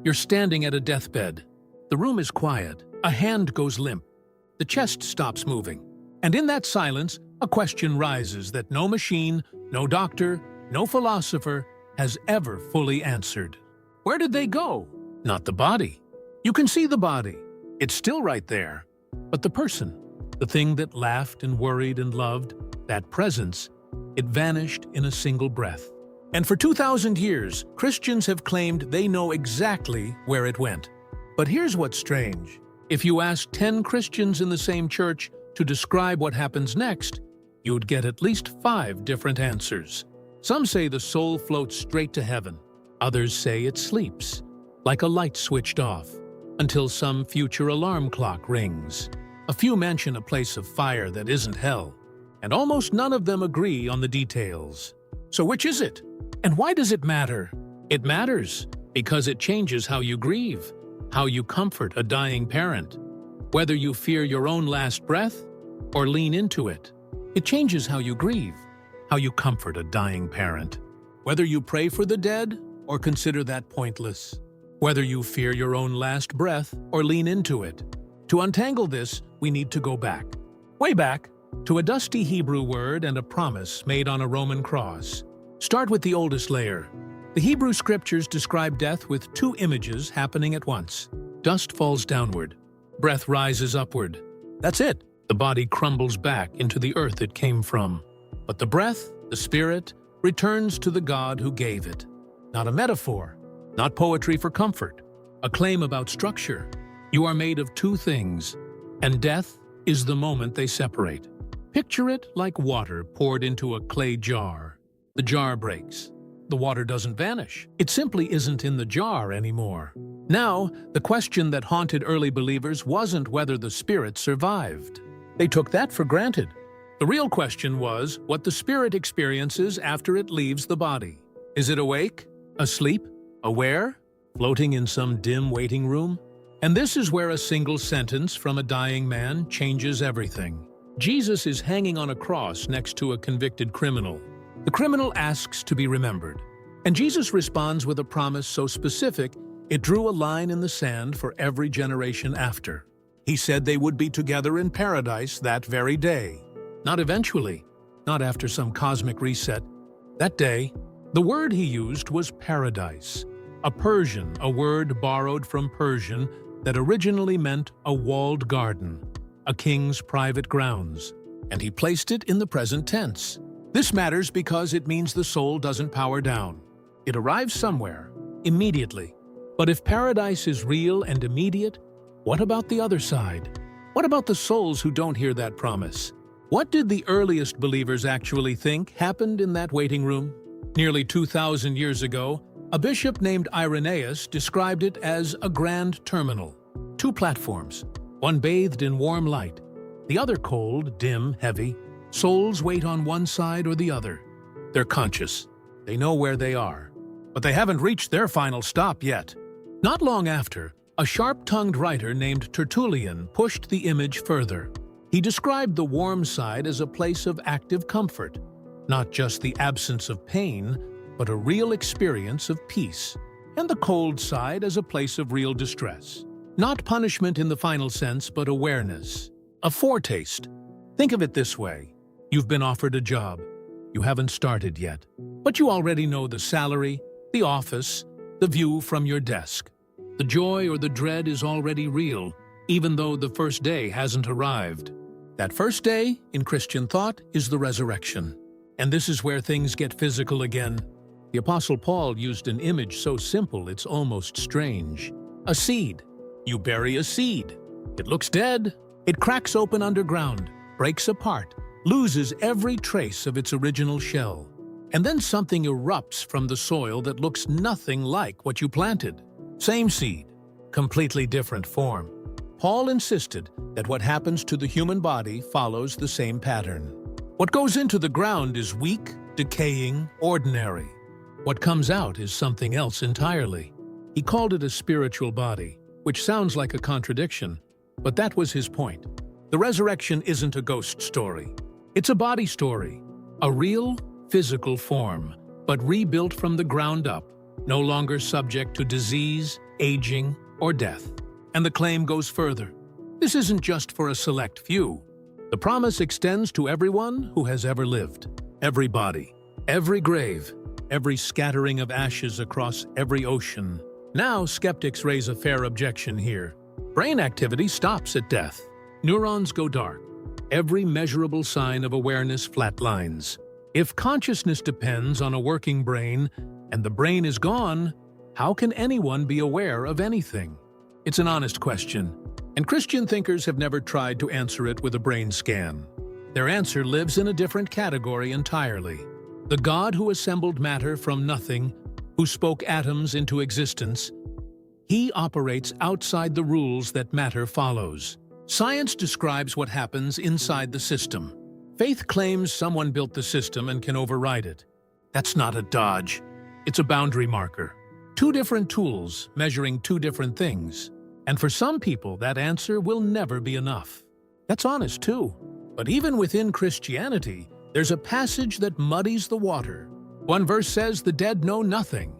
You're standing at a deathbed. The room is quiet. A hand goes limp. The chest stops moving. And in that silence, a question rises that no machine, no doctor, no philosopher has ever fully answered. Where did they go? Not the body. You can see the body. It's still right there. But the person, the thing that laughed and worried and loved, that presence, it vanished in a single breath. And for 2,000 years, Christians have claimed they know exactly where it went. But here's what's strange. If you asked 10 Christians in the same church to describe what happens next, you'd get at least 5 different answers. Some say the soul floats straight to heaven. Others say it sleeps, like a light switched off, until some future alarm clock rings. A few mention a place of fire that isn't hell, and almost none of them agree on the details. So which is it? And why does it matter? It matters because it changes how you grieve, how you comfort a dying parent, whether you fear your own last breath or lean into it. It changes how you grieve, how you comfort a dying parent, whether you pray for the dead or consider that pointless, whether you fear your own last breath or lean into it. To untangle this, we need to go back, way back, to a dusty Hebrew word and a promise made on a Roman cross. Start with the oldest layer. The Hebrew scriptures describe death with 2 images happening at once. Dust falls downward. Breath rises upward. That's it. The body crumbles back into the earth it came from. But the breath, the spirit, returns to the God who gave it. Not a metaphor, not poetry for comfort, a claim about structure. You are made of 2 things, and death is the moment they separate. Picture it like water poured into a clay jar. The jar breaks. The water doesn't vanish. It simply isn't in the jar anymore. Now, the question that haunted early believers wasn't whether the spirit survived. They took that for granted. The real question was what the spirit experiences after it leaves the body. Is it awake? Asleep? Aware? Floating in some dim waiting room? And this is where a single sentence from a dying man changes everything. Jesus is hanging on a cross next to a convicted criminal. The criminal asks to be remembered, and Jesus responds with a promise so specific it drew a line in the sand for every generation after. He said they would be together in paradise that very day. Not eventually, not after some cosmic reset. That day, the word he used was paradise, a Persian, a word borrowed from Persian that originally meant a walled garden, a king's private grounds, and he placed it in the present tense. This matters because it means the soul doesn't power down. It arrives somewhere, immediately. But if paradise is real and immediate, what about the other side? What about the souls who don't hear that promise? What did the earliest believers actually think happened in that waiting room? Nearly 2,000 years ago, a bishop named Irenaeus described it as a grand terminal. 2 platforms, one bathed in warm light, the other cold, dim, heavy. Souls wait on one side or the other. They're conscious. They know where they are. But they haven't reached their final stop yet. Not long after, a sharp-tongued writer named Tertullian pushed the image further. He described the warm side as a place of active comfort, not just the absence of pain, but a real experience of peace, and the cold side as a place of real distress. Not punishment in the final sense, but awareness. A foretaste. Think of it this way. You've been offered a job. You haven't started yet, but you already know the salary, the office, the view from your desk. The joy or the dread is already real, even though the first day hasn't arrived. That first day, in Christian thought, is the resurrection. And this is where things get physical again. The Apostle Paul used an image so simple it's almost strange. A seed. You bury a seed. It looks dead. It cracks open underground, breaks apart, loses every trace of its original shell. And then something erupts from the soil that looks nothing like what you planted. Same seed, completely different form. Paul insisted that what happens to the human body follows the same pattern. What goes into the ground is weak, decaying, ordinary. What comes out is something else entirely. He called it a spiritual body, which sounds like a contradiction, but that was his point. The resurrection isn't a ghost story. It's a body story, a real, physical form, but rebuilt from the ground up, no longer subject to disease, aging, or death. And the claim goes further. This isn't just for a select few. The promise extends to everyone who has ever lived. Every body, every grave, every scattering of ashes across every ocean. Now, skeptics raise a fair objection here. Brain activity stops at death. Neurons go dark. Every measurable sign of awareness flatlines. If consciousness depends on a working brain and the brain is gone, how can anyone be aware of anything? It's an honest question, and Christian thinkers have never tried to answer it with a brain scan. Their answer lives in a different category entirely. The God who assembled matter from nothing, who spoke atoms into existence, he operates outside the rules that matter follows. Science describes what happens inside the system. Faith claims someone built the system and can override it. That's not a dodge. It's a boundary marker. Two different tools measuring two different things. And for some people, that answer will never be enough. That's honest too. But even within Christianity, there's a passage that muddies the water. One verse says the dead know nothing.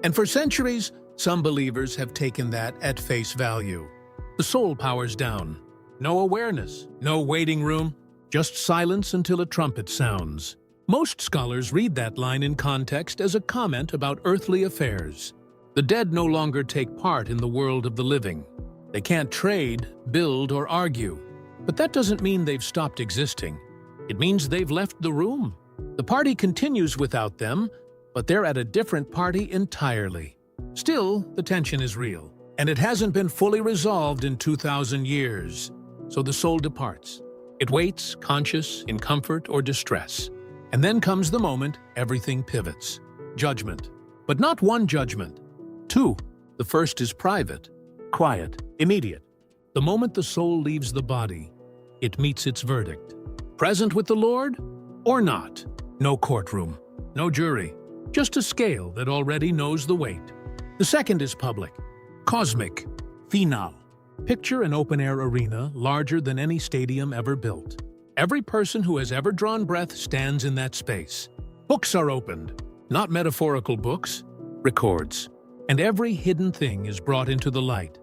And for centuries, some believers have taken that at face value. The soul powers down. No awareness, no waiting room, just silence until a trumpet sounds. Most scholars read that line in context as a comment about earthly affairs. The dead no longer take part in the world of the living. They can't trade, build, or argue. But that doesn't mean they've stopped existing. It means they've left the room. The party continues without them, but they're at a different party entirely. Still, the tension is real, and it hasn't been fully resolved in 2,000 years. So the soul departs. It waits, conscious, in comfort or distress. And then comes the moment everything pivots. Judgment. But not one judgment. Two. The first is private, quiet, immediate. The moment the soul leaves the body, it meets its verdict. Present with the Lord or not? No courtroom, no jury, just a scale that already knows the weight. The second is public, cosmic, final. Picture an open-air arena larger than any stadium ever built. Every person who has ever drawn breath stands in that space. Books are opened, not metaphorical books, records. And every hidden thing is brought into the light,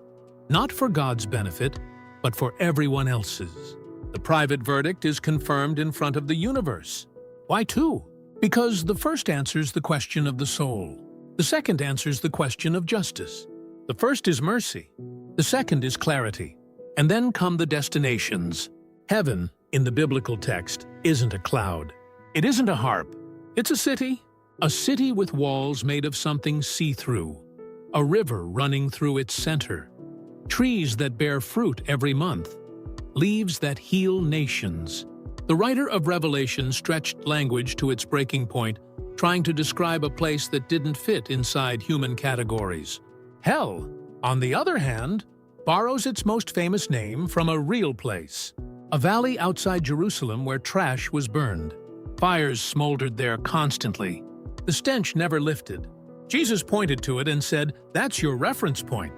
not for God's benefit, but for everyone else's. The private verdict is confirmed in front of the universe. Why two? Because the first answers the question of the soul. The second answers the question of justice. The first is mercy. The second is clarity. And then come the destinations. Heaven, in the biblical text, isn't a cloud. It isn't a harp. It's a city with walls made of something see-through. A river running through its center. Trees that bear fruit every month. Leaves that heal nations. The writer of Revelation stretched language to its breaking point, trying to describe a place that didn't fit inside human categories. Hell, on the other hand, borrows its most famous name from a real place. A valley outside Jerusalem where trash was burned. Fires smoldered there constantly. The stench never lifted. Jesus pointed to it and said, "That's your reference point."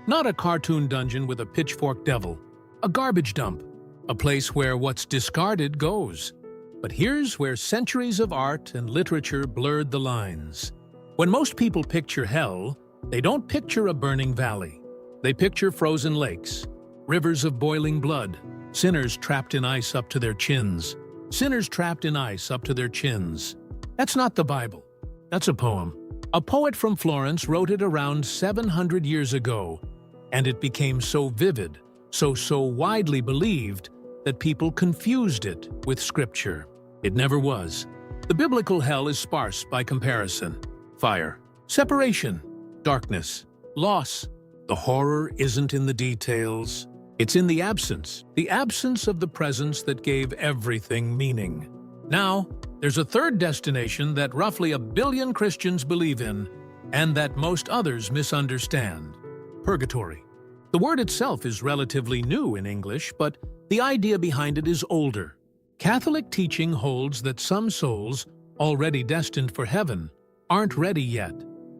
Not a cartoon dungeon with a pitchfork devil. A garbage dump. A place where what's discarded goes. But here's where centuries of art and literature blurred the lines. When most people picture hell, they don't picture a burning valley. They picture frozen lakes, rivers of boiling blood, sinners trapped in ice up to their chins. Sinners trapped in ice up to their chins. That's not the Bible. That's a poem. A poet from Florence wrote it around 700 years ago, and it became so vivid, so widely believed, that people confused it with scripture. It never was. The biblical hell is sparse by comparison. Fire, separation, darkness, loss. The horror isn't in the details. It's in the absence of the presence that gave everything meaning. Now, there's a third destination that roughly 1 billion Christians believe in, and that most others misunderstand: purgatory. The word itself is relatively new in English, but the idea behind it is older. Catholic teaching holds that some souls, already destined for heaven, aren't ready yet.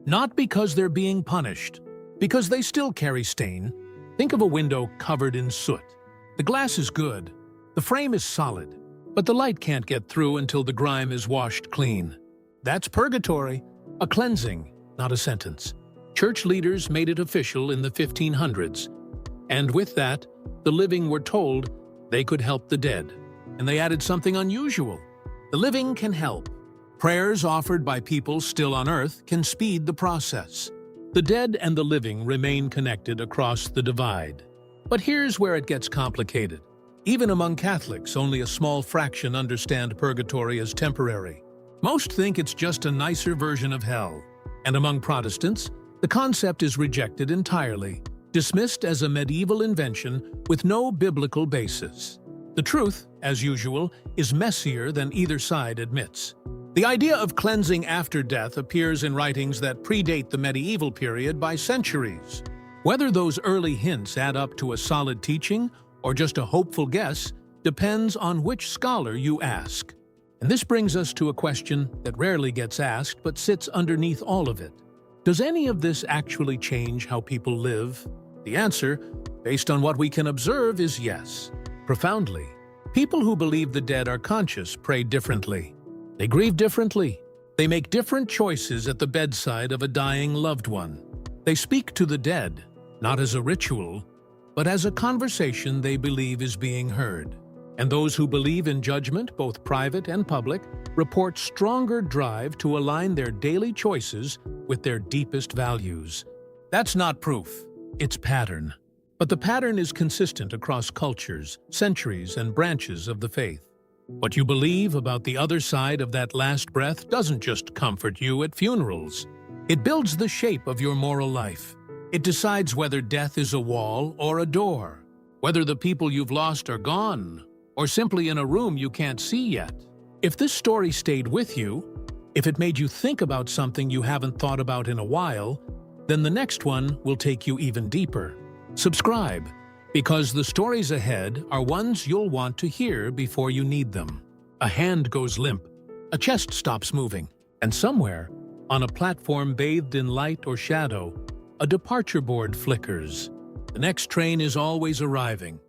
Not because they're being punished, because they still carry stain. Think of a window covered in soot. The glass is good, the frame is solid, but the light can't get through until the grime is washed clean. That's purgatory, a cleansing, not a sentence. Church leaders made it official in the 1500s, and with that, the living were told they could help the dead. And they added something unusual. The living can help. Prayers offered by people still on earth can speed the process. The dead and the living remain connected across the divide. But here's where it gets complicated. Even among Catholics, only a small fraction understand purgatory as temporary. Most think it's just a nicer version of hell. And among Protestants, the concept is rejected entirely, dismissed as a medieval invention with no biblical basis. The truth, as usual, is messier than either side admits. The idea of cleansing after death appears in writings that predate the medieval period by centuries. Whether those early hints add up to a solid teaching or just a hopeful guess depends on which scholar you ask. And this brings us to a question that rarely gets asked but sits underneath all of it. Does any of this actually change how people live? The answer, based on what we can observe, is yes. Profoundly. People who believe the dead are conscious pray differently. They grieve differently. They make different choices at the bedside of a dying loved one. They speak to the dead, not as a ritual, but as a conversation they believe is being heard. And those who believe in judgment, both private and public, report stronger drive to align their daily choices with their deepest values. That's not proof, it's pattern. But the pattern is consistent across cultures, centuries, and branches of the faith. What you believe about the other side of that last breath doesn't just comfort you at funerals. It builds the shape of your moral life. It decides whether death is a wall or a door, whether the people you've lost are gone, or simply in a room you can't see yet. If this story stayed with you, if it made you think about something you haven't thought about in a while, then the next one will take you even deeper. Subscribe, because the stories ahead are ones you'll want to hear before you need them. A hand goes limp, a chest stops moving, and somewhere, on a platform bathed in light or shadow, a departure board flickers. The next train is always arriving,